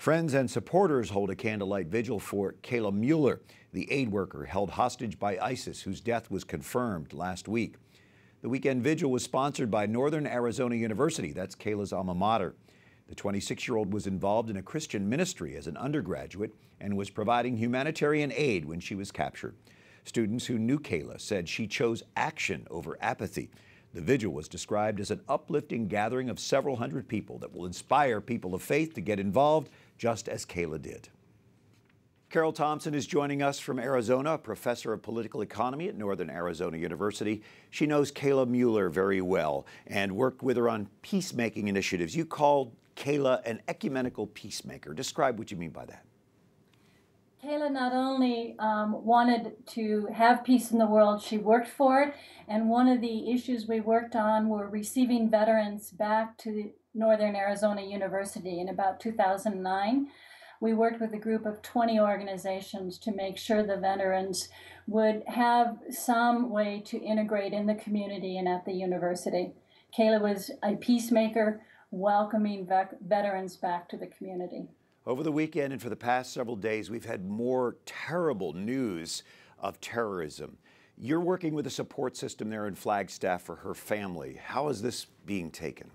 Friends and supporters hold a candlelight vigil for Kayla Mueller, the aid worker held hostage by ISIS, whose death was confirmed last week. The weekend vigil was sponsored by Northern Arizona University. That's Kayla's alma mater. The 26-year-old was involved in a Christian ministry as an undergraduate and was providing humanitarian aid when she was captured. Students who knew Kayla said she chose action over apathy. The vigil was described as an uplifting gathering of several hundred people that will inspire people of faith to get involved, just as Kayla did. Carol Thompson is joining us from Arizona, a professor of political economy at Northern Arizona University. She knows Kayla Mueller very well and worked with her on peacemaking initiatives. You called Kayla an ecumenical peacemaker. Describe what you mean by that. Kayla not only wanted to have peace in the world, she worked for it, and one of the issues we worked on were receiving veterans back to Northern Arizona University in about 2009. We worked with a group of 20 organizations to make sure the veterans would have some way to integrate in the community and at the university. Kayla was a peacemaker, welcoming veterans back to the community. Over the weekend and for the past several days, we've had more terrible news of terrorism. You're working with a support system there in Flagstaff for her family. How is this being taken?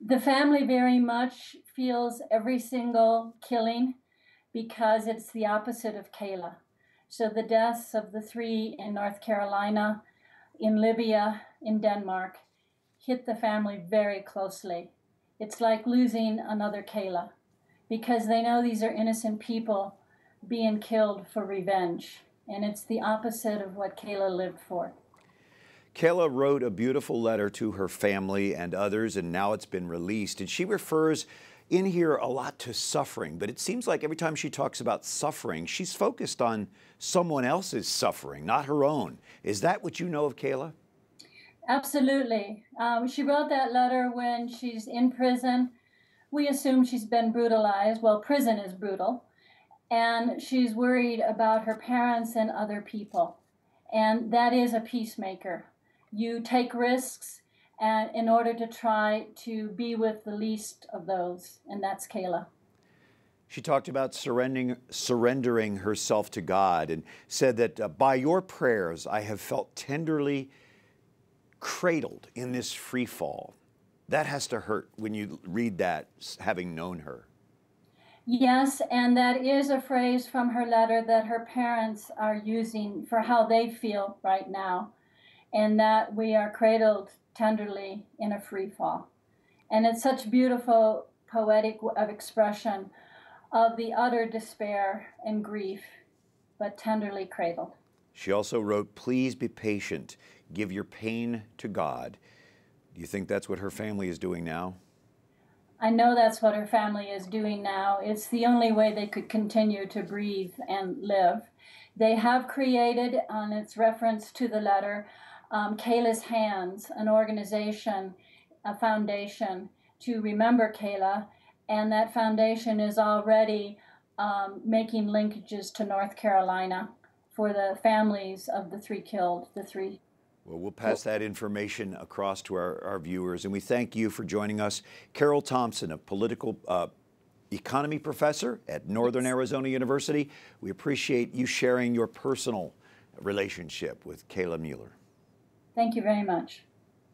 The family very much feels every single killing because it's the opposite of Kayla. So the deaths of the 3 in North Carolina, in Libya, in Denmark, hit the family very closely. It's like losing another Kayla, because they know these are innocent people being killed for revenge. And it's the opposite of what Kayla lived for. Kayla wrote a beautiful letter to her family and others, and now it's been released. And she refers in here a lot to suffering, but it seems like every time she talks about suffering, she's focused on someone else's suffering, not her own. Is that what you know of Kayla? Absolutely. She wrote that letter when she's in prison. We assume she's been brutalized. Well, prison is brutal. And she's worried about her parents and other people. And that is a peacemaker. You take risks and in order to try to be with the least of those, and that's Kayla. She talked about surrendering herself to God and said that by your prayers, I have felt tenderly cradled in this free fall. That has to hurt when you read that, having known her. Yes, and that is a phrase from her letter that her parents are using for how they feel right now, and that we are cradled tenderly in a free fall. And it's such beautiful poetic of expression of the utter despair and grief, but tenderly cradled. She also wrote, please be patient, give your pain to God. Do you think that's what her family is doing now? I know that's what her family is doing now. It's the only way they could continue to breathe and live. They have created, on its reference to the letter, Kayla's Hands, an organization, a foundation to remember Kayla, and that foundation is already making linkages to North Carolina for the families of the 3 killed, the 3. Well, we'll pass that information across to our viewers, and we thank you for joining us. Carol Thompson, a political economy professor at Northern Arizona University. We appreciate you sharing your personal relationship with Kayla Mueller. Thank you very much.